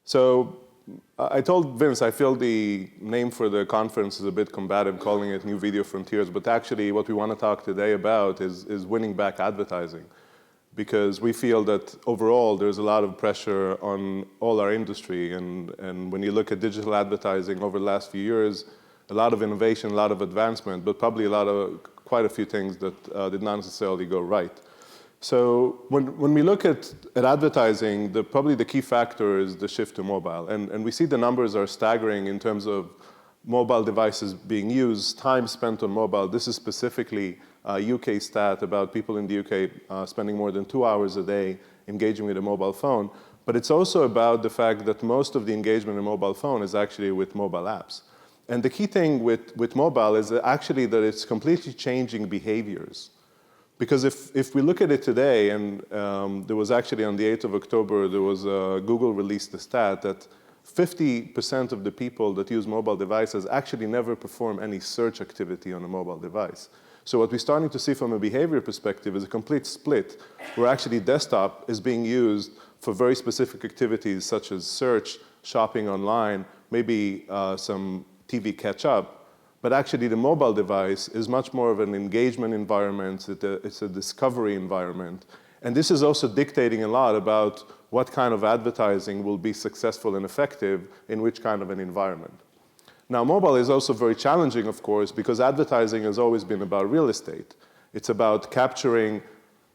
So I told Vince I feel the name for the conference is a bit combative, calling it New Video Frontiers, but actually what we want to talk today about is winning back advertising. Because we feel that overall there's a lot of pressure on all our industry, and when you look at digital advertising over the last few years, a lot of innovation, a lot of advancement, but probably quite a few things that did not necessarily go right. So when we look at advertising, probably the key factor is the shift to mobile. And we see the numbers are staggering in terms of mobile devices being used, time spent on mobile. This is specifically a UK stat about people in the UK spending more than 2 hours a day engaging with a mobile phone. But it's also about the fact that most of the engagement in a mobile phone is actually with mobile apps. And the key thing with mobile is actually that it's completely changing behaviors. Because if we look at it today, and there was actually on the 8th of October, Google released the stat that 50% of the people that use mobile devices actually never perform any search activity on a mobile device. So what we're starting to see from a behavior perspective is a complete split, where actually desktop is being used for very specific activities such as search, shopping online, maybe some TV catch-up. But actually, the mobile device is much more of an engagement environment. It's a discovery environment. And this is also dictating a lot about what kind of advertising will be successful and effective in which kind of an environment. Now, mobile is also very challenging, of course, because advertising has always been about real estate. It's about capturing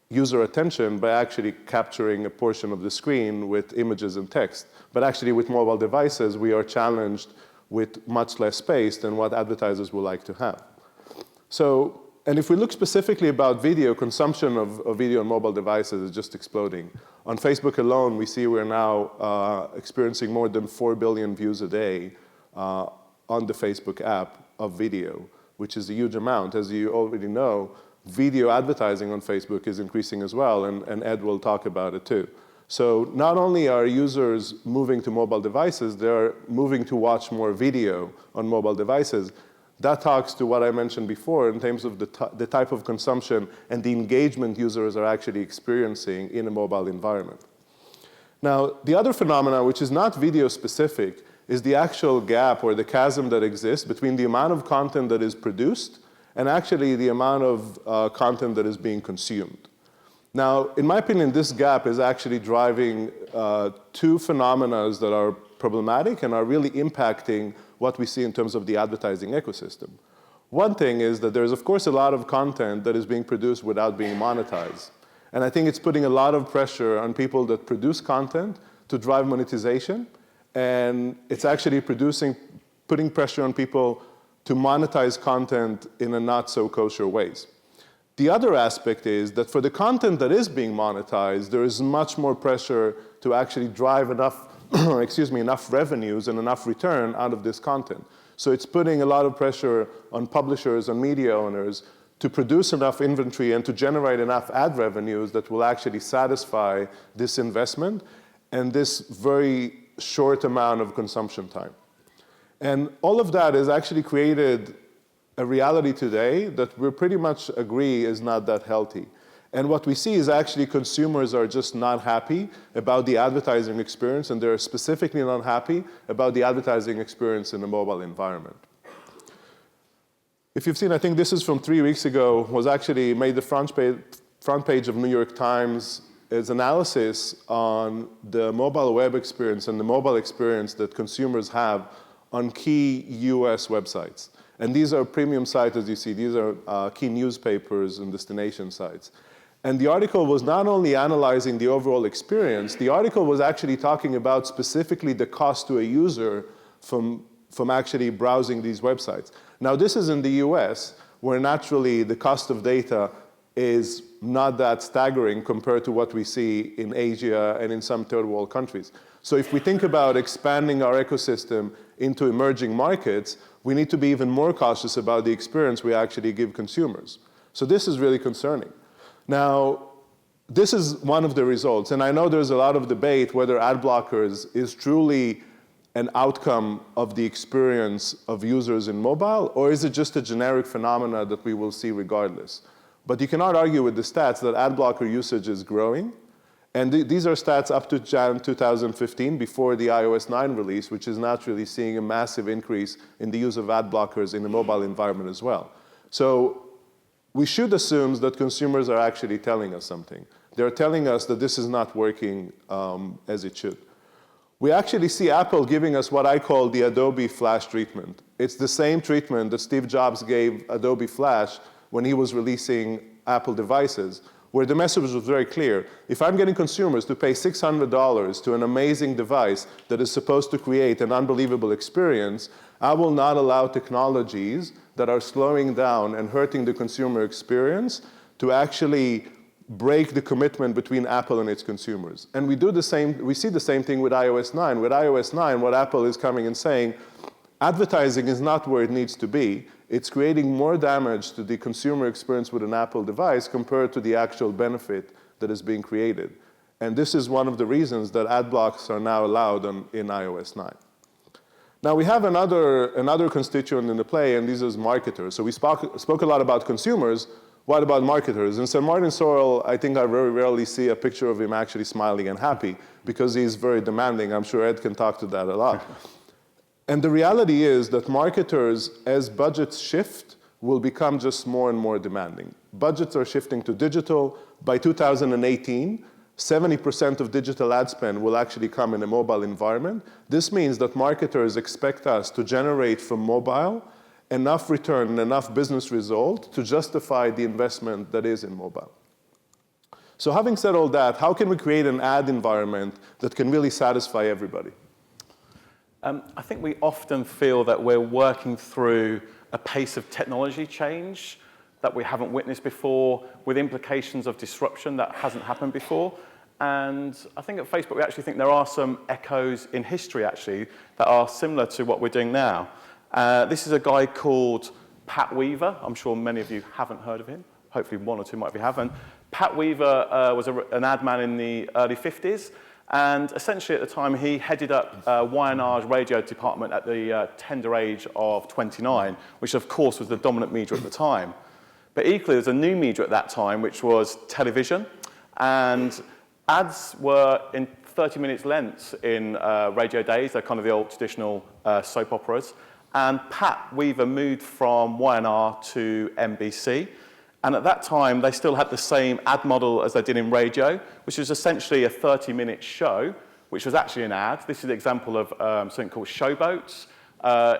user attention by actually capturing a portion of the screen with images and text. But actually, with mobile devices, we are challenged with much less space than what advertisers would like to have. So, and if we look specifically about video, consumption of video on mobile devices is just exploding. On Facebook alone, we see we're now experiencing more than 4 billion views a day on the Facebook app of video, which is a huge amount. As you already know, video advertising on Facebook is increasing as well, and Ed will talk about it too. So not only are users moving to mobile devices, they're moving to watch more video on mobile devices. That talks to what I mentioned before in terms of the type of consumption and the engagement users are actually experiencing in a mobile environment. Now, the other phenomena, which is not video specific, is the actual gap or the chasm that exists between the amount of content that is produced and actually the amount of content that is being consumed. Now, in my opinion, this gap is actually driving two phenomena that are problematic and are really impacting what we see in terms of the advertising ecosystem. One thing is that there's, of course, a lot of content that is being produced without being monetized. And I think it's putting a lot of pressure on people that produce content to drive monetization. And it's actually putting pressure on people to monetize content in a not so kosher ways. The other aspect is that for the content that is being monetized, there is much more pressure to actually drive enough, enough revenues and enough return out of this content. So it's putting a lot of pressure on publishers and media owners to produce enough inventory and to generate enough ad revenues that will actually satisfy this investment and this very short amount of consumption time. And all of that has actually created a reality today that we pretty much agree is not that healthy. And what we see is actually consumers are just not happy about the advertising experience, and they're specifically not happy about the advertising experience in the mobile environment. If you've seen, I think this is from 3 weeks ago, was actually made the front page of New York Times as analysis on the mobile web experience and the mobile experience that consumers have on key US websites. And these are premium sites, as you see. These are key newspapers and destination sites. And the article was not only analyzing the overall experience, the article was actually talking about specifically the cost to a user from actually browsing these websites. Now, this is in the US, where naturally the cost of data is not that staggering compared to what we see in Asia and in some third world countries. So if we think about expanding our ecosystem into emerging markets, we need to be even more cautious about the experience we actually give consumers. So this is really concerning. Now, this is one of the results, and I know there's a lot of debate whether ad blockers is truly an outcome of the experience of users in mobile, or is it just a generic phenomena that we will see regardless? But you cannot argue with the stats that ad blocker usage is growing, And these are stats up to Jan 2015, before the iOS 9 release, which is naturally seeing a massive increase in the use of ad blockers in the mobile environment as well. So we should assume that consumers are actually telling us something. They're telling us that this is not working as it should. We actually see Apple giving us what I call the Adobe Flash treatment. It's the same treatment that Steve Jobs gave Adobe Flash when he was releasing Apple devices, where the message was very clear. If I'm getting consumers to pay $600 to an amazing device that is supposed to create an unbelievable experience, I will not allow technologies that are slowing down and hurting the consumer experience to actually break the commitment between Apple and its consumers. And we see the same thing with iOS 9. With iOS 9, what Apple is coming and saying, advertising is not where it needs to be. It's creating more damage to the consumer experience with an Apple device compared to the actual benefit that is being created. And this is one of the reasons that ad blocks are now allowed in iOS 9. Now we have another constituent in the play, and these are marketers. So we spoke a lot about consumers. What about marketers? In St. Martin Sorrell, I think I very rarely see a picture of him actually smiling and happy, because he's very demanding. I'm sure Ed can talk to that a lot. And the reality is that marketers, as budgets shift, will become just more and more demanding. Budgets are shifting to digital. By 2018, 70% of digital ad spend will actually come in a mobile environment. This means that marketers expect us to generate from mobile enough return and enough business result to justify the investment that is in mobile. So having said all that, how can we create an ad environment that can really satisfy everybody? I think we often feel that we're working through a pace of technology change that we haven't witnessed before, with implications of disruption that hasn't happened before. And I think at Facebook, we actually think there are some echoes in history, actually, that are similar to what we're doing now. This is a guy called Pat Weaver. I'm sure many of you haven't heard of him. Hopefully one or two might be haven't. Pat Weaver was an ad man in the early 50s. And essentially at the time, he headed up Y&R's radio department at the tender age of 29, which of course was the dominant media at the time. But equally, there's a new media at that time, which was television. And ads were in 30 minutes lengths in radio days. They're kind of the old traditional soap operas. And Pat Weaver moved from Y&R to NBC. And at that time, they still had the same ad model as they did in radio, which was essentially a 30-minute show, which was actually an ad. This is an example of something called Showboats.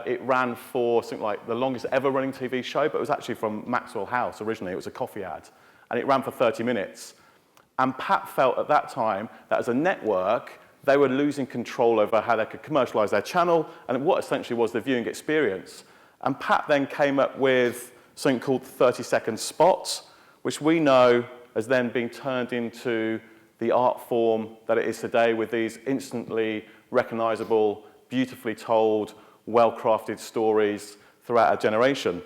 It ran for something like the longest ever running TV show, but it was actually from Maxwell House originally. It was a coffee ad. And it ran for 30 minutes. And Pat felt at that time that as a network, they were losing control over how they could commercialize their channel and what essentially was the viewing experience. And Pat then came up with something called 30-second spots, which we know has then been turned into the art form that it is today, with these instantly recognizable, beautifully told, well-crafted stories throughout a generation.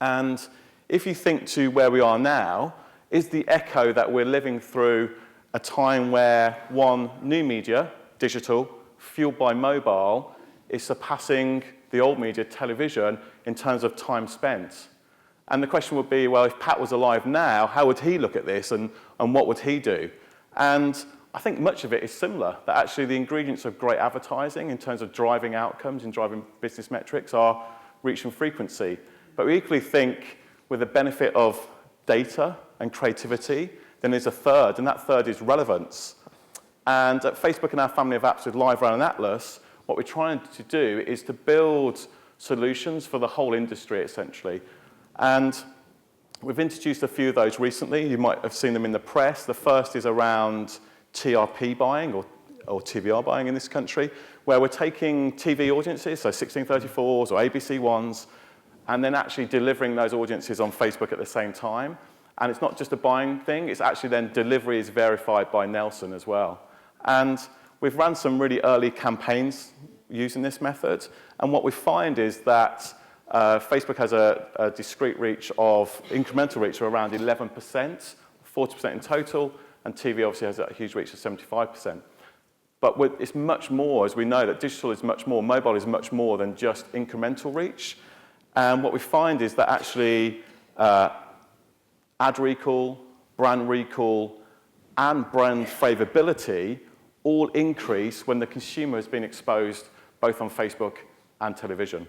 And if you think to where we are now, is the echo that we're living through a time where one, new media, digital, fueled by mobile, is surpassing the old media, television, in terms of time spent. And the question would be, well, if Pat was alive now, how would he look at this and what would he do? And I think much of it is similar, that actually the ingredients of great advertising in terms of driving outcomes and driving business metrics are reach and frequency. But we equally think with the benefit of data and creativity, then there's a third, and that third is relevance. And at Facebook and our family of apps with LiveRail and Atlas, what we're trying to do is to build solutions for the whole industry, essentially. And we've introduced a few of those recently. You might have seen them in the press. The first is around TRP buying, or TVR buying in this country, where we're taking TV audiences, so 1634s or ABC ones, and then actually delivering those audiences on Facebook at the same time. And it's not just a buying thing, it's actually then delivery is verified by Nelson as well. And we've run some really early campaigns using this method, and what we find is that Facebook has a discrete reach of, incremental reach of around 11%, 40% in total, and TV obviously has a huge reach of 75%. But it's much more, as we know, that digital is much more, mobile is much more than just incremental reach. And what we find is that actually ad recall, brand recall, and brand favorability all increase when the consumer has been exposed both on Facebook and television.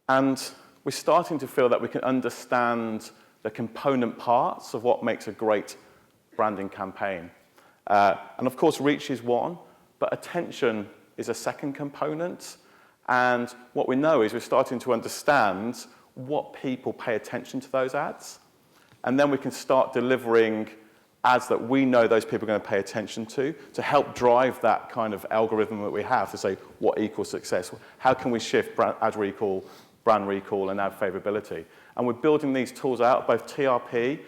And we're starting to feel that we can understand the component parts of what makes a great branding campaign. And of course, reach is one, but attention is a second component. And what we know is we're starting to understand what people pay attention to those ads. And then we can start delivering ads that we know those people are going to pay attention to help drive that kind of algorithm that we have to say what equals success. How can we shift ad recall, brand recall, and ad favorability? And we're building these tools out, both TRP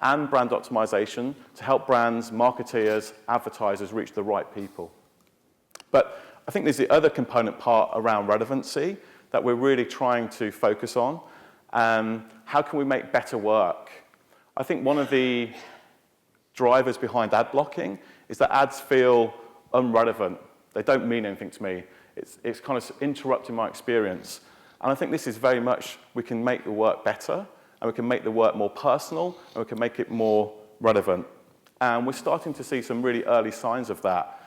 and brand optimization, to help brands, marketeers, advertisers reach the right people. But I think there's the other component part around relevancy that we're really trying to focus on. How can we make better work? I think one of the drivers behind ad blocking is that ads feel unrelevant. They don't mean anything to me. It's kind of interrupting my experience. And I think this is very much, we can make the work better, and we can make the work more personal, and we can make it more relevant. And we're starting to see some really early signs of that.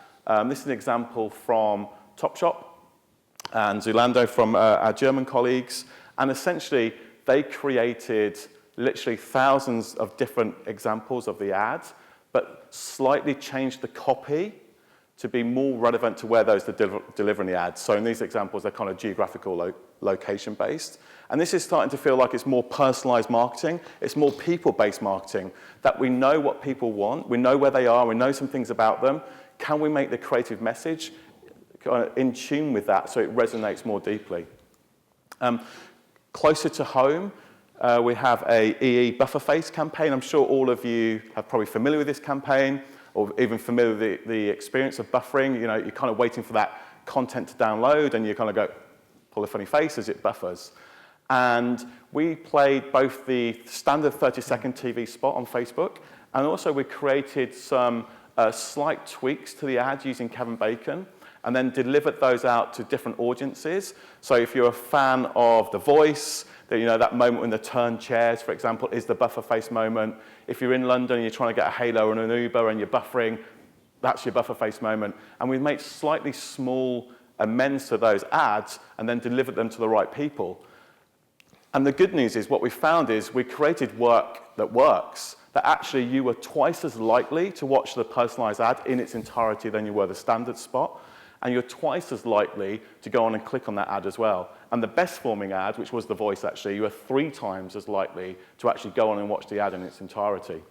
This is an example from Topshop and Zalando from our German colleagues. And essentially, they created literally thousands of different examples of the ad, but slightly changed the copy to be more relevant to where those are delivering the ads. So in these examples, they're kind of geographical location-based. And this is starting to feel like it's more personalized marketing. It's more people-based marketing, that we know what people want, we know where they are, we know some things about them. Can we make the creative message kind of in tune with that so it resonates more deeply? Closer to home, we have a EE buffer face campaign. I'm sure all of you are probably familiar with this campaign, or even familiar with the experience of buffering. You know, you're kind of waiting for that content to download, and you kind of go, pull a funny face as it buffers. And we played both the standard 30-second TV spot on Facebook, and also we created some slight tweaks to the ad using Kevin Bacon, and then delivered those out to different audiences. So if you're a fan of The Voice, that moment when they turn chairs, for example, is the buffer face moment. If you're in London and you're trying to get a halo and an Uber and you're buffering, that's your buffer face moment. And we've made slightly small amends to those ads and then delivered them to the right people. And the good news is what we found is we created work that works, that actually you were twice as likely to watch the personalized ad in its entirety than you were the standard spot. And you're twice as likely to go on and click on that ad as well. And the best forming ad, which was The Voice actually, you were 3 times as likely to actually go on and watch the ad in its entirety.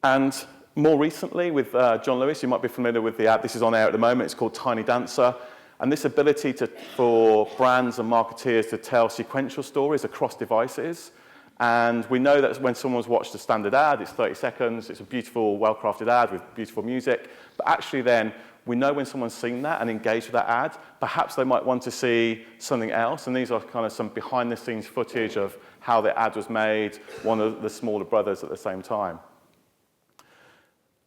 And more recently with John Lewis, you might be familiar with the ad. This is on air at the moment. It's called Tiny Dancer. And this ability for brands and marketeers to tell sequential stories across devices. And we know that when someone's watched a standard ad, it's 30 seconds, it's a beautiful, well-crafted ad with beautiful music. But actually then, we know when someone's seen that and engaged with that ad, perhaps they might want to see something else. And these are kind of some behind-the-scenes footage of how the ad was made, one of the smaller brothers at the same time.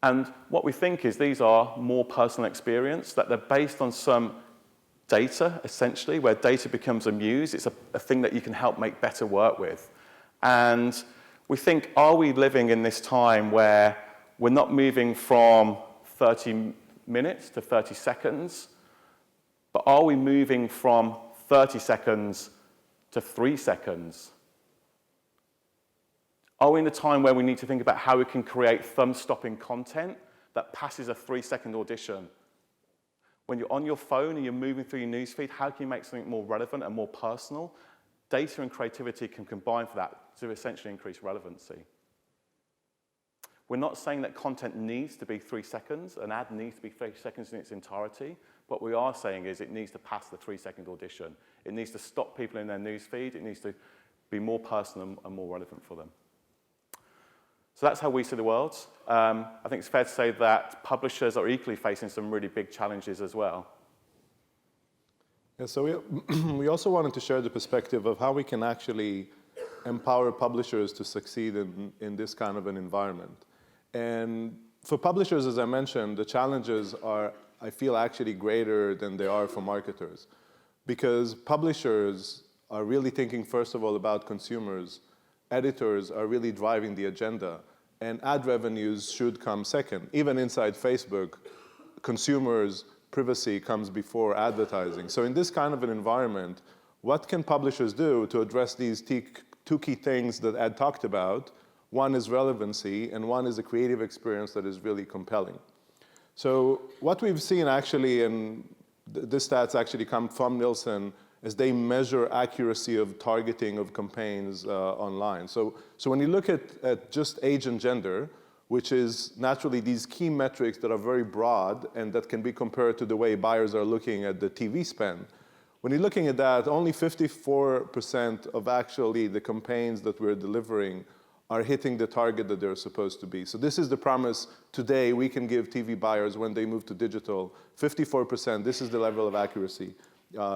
And what we think is these are more personal experience, that they're based on some data, essentially, where data becomes a muse. It's a thing that you can help make better work with. And we think, are we living in this time where we're not moving from 30 minutes to 30 seconds, but are we moving from 30 seconds to 3 seconds? Are we in a time where we need to think about how we can create thumb-stopping content that passes a 3-second audition? When you're on your phone and you're moving through your newsfeed, how can you make something more relevant and more personal? Data and creativity can combine for that to essentially increase relevancy. We're not saying that content needs to be 3 seconds, an ad needs to be 3 seconds in its entirety. What we are saying is it needs to pass the 3-second audition. It needs to stop people in their newsfeed. It needs to be more personal and more relevant for them. So that's how we see the world. I think it's fair to say that publishers are equally facing some really big challenges as well. Yeah, so we also wanted to share the perspective of how we can actually empower publishers to succeed in this kind of an environment. And for publishers, as I mentioned, the challenges are, I feel, actually greater than they are for marketers. Because publishers are really thinking, first of all, about consumers. Editors are really driving the agenda. and ad revenues should come second. Even inside Facebook, consumers' privacy comes before advertising. So in this kind of an environment, what can publishers do to address these two key things that Ed talked about? One is relevancy, and one is a creative experience that is really compelling. So what we've seen actually, and this stats actually come from Nielsen, is they measure accuracy of targeting of campaigns online. So when you look at just age and gender, which is naturally these key metrics that are very broad and that can be compared to the way buyers are looking at the TV spend, when you're looking at that, only 54% of actually the campaigns that we're delivering are hitting the target that they're supposed to be. So this is the promise today we can give TV buyers when they move to digital. 54%, this is the level of accuracy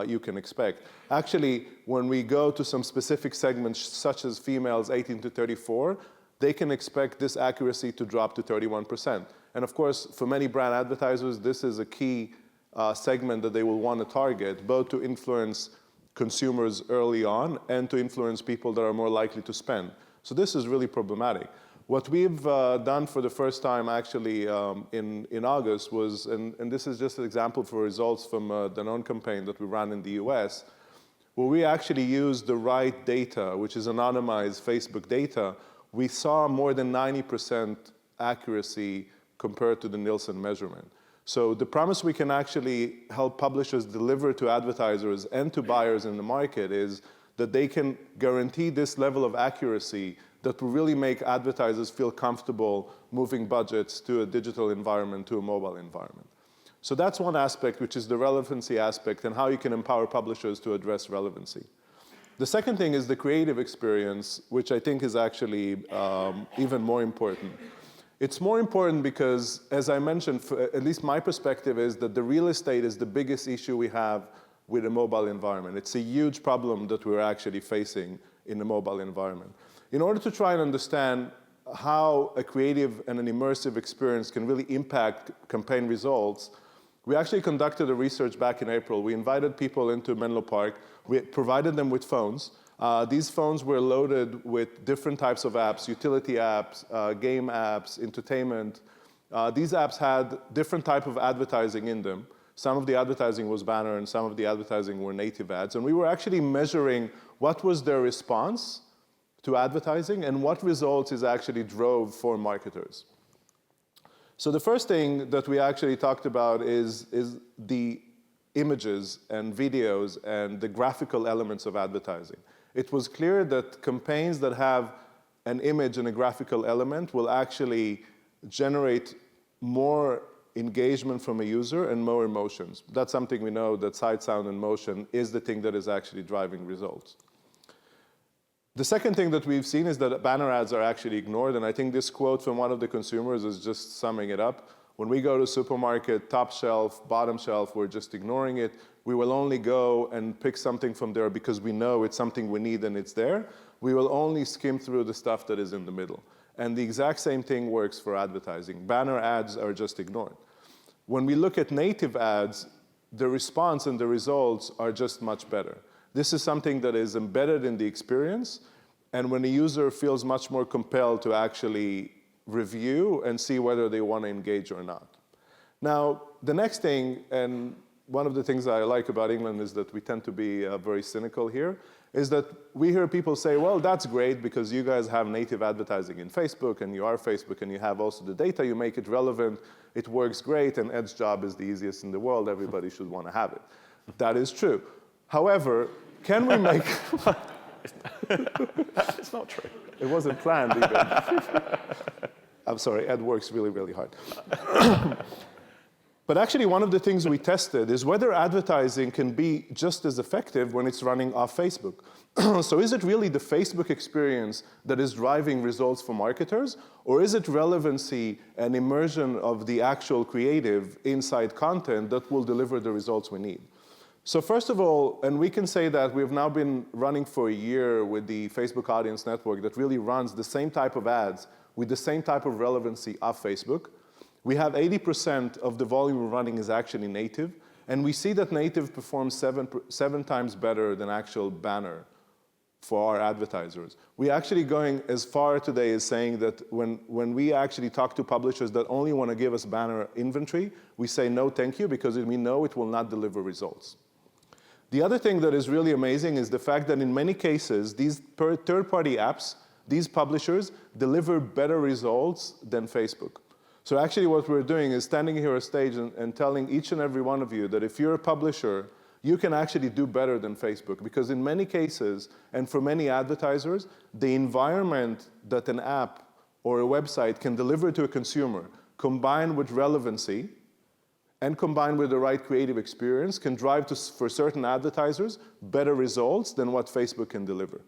you can expect. Actually, when we go to some specific segments, such as females 18 to 34, they can expect this accuracy to drop to 31%. And of course, for many brand advertisers, this is a key segment that they will want to target, both to influence consumers early on and to influence people that are more likely to spend. So this is really problematic. What we've done for the first time actually in August was, and this is just an example for results from the Danone campaign that we ran in the US, where we actually used the right data, which is anonymized Facebook data. We saw more than 90% accuracy compared to the Nielsen measurement. So the promise we can actually help publishers deliver to advertisers and to buyers in the market is that they can guarantee this level of accuracy that will really make advertisers feel comfortable moving budgets to a digital environment, to a mobile environment. So that's one aspect, which is the relevancy aspect and how you can empower publishers to address relevancy. The second thing is the creative experience, which I think is actually even more important. It's more important because, as I mentioned, at least my perspective is that the real estate is the biggest issue we have with a mobile environment. It's a huge problem that we're actually facing in the mobile environment. In order to try and understand how a creative and an immersive experience can really impact campaign results, we actually conducted a research back in April. We invited people into Menlo Park. We provided them with phones. These phones were loaded with different types of apps, utility apps, game apps, entertainment. These apps had different type of advertising in them. Some of the advertising was banner and some of the advertising were native ads. And we were actually measuring what was their response to advertising and what results it actually drove for marketers. So the first thing that we actually talked about is the images and videos and the graphical elements of advertising. It was clear that campaigns that have an image and a graphical element will actually generate more engagement from a user and more emotions. That's something we know, that sight, sound, and motion is the thing that is actually driving results. The second thing that we've seen is that banner ads are actually ignored, and I think this quote from one of the consumers is just summing it up. When we go to supermarket, top shelf, bottom shelf, we're just ignoring it. We will only go and pick something from there because we know it's something we need and it's there. We will only skim through the stuff that is in the middle. And the exact same thing works for advertising. Banner ads are just ignored. When we look at native ads, the response and the results are just much better. This is something that is embedded in the experience, and when a user feels much more compelled to actually review and see whether they want to engage or not. Now, the next thing, and one of the things I like about England is that we tend to be very cynical here, is that we hear people say, well, that's great because you guys have native advertising in Facebook and you are Facebook and you have also the data, you make it relevant, it works great, and Ed's job is the easiest in the world, everybody should want to have it. That is true. However, can we make... It's not true. It wasn't planned either. I'm sorry, Ed works really, really hard. But actually, one of the things we tested is whether advertising can be just as effective when it's running off Facebook. So is it really the Facebook experience that is driving results for marketers, or is it relevancy and immersion of the actual creative inside content that will deliver the results we need? So first of all, and we can say that we've now been running for a year with the Facebook Audience Network that really runs the same type of ads with the same type of relevancy off Facebook. We have 80% of the volume we're running is actually native, and we see that native performs seven times better than actual banner for our advertisers. We're actually going as far today as saying that when we actually talk to publishers that only want to give us banner inventory, we say no thank you, because we know it will not deliver results. The other thing that is really amazing is the fact that in many cases, these third-party apps, these publishers deliver better results than Facebook. So actually what we're doing is standing here on stage and telling each and every one of you that if you're a publisher, you can actually do better than Facebook, because in many cases, and for many advertisers, the environment that an app or a website can deliver to a consumer, combined with relevancy, and combined with the right creative experience, can drive for certain advertisers better results than what Facebook can deliver.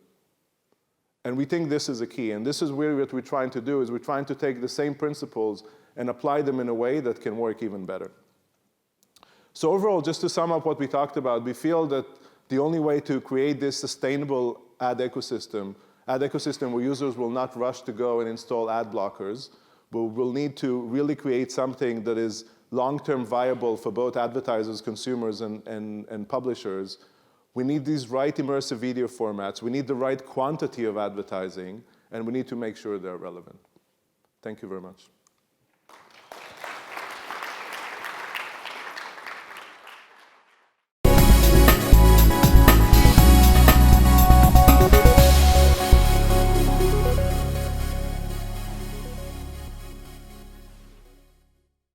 And we think this is a key, and this is really what we're trying to do, is we're trying to take the same principles and apply them in a way that can work even better. So overall, just to sum up what we talked about, we feel that the only way to create this sustainable ad ecosystem where users will not rush to go and install ad blockers, but will need to really create something that is long-term viable for both advertisers, consumers, and publishers. We need these right immersive video formats. We need the right quantity of advertising, and we need to make sure they're relevant. Thank you very much.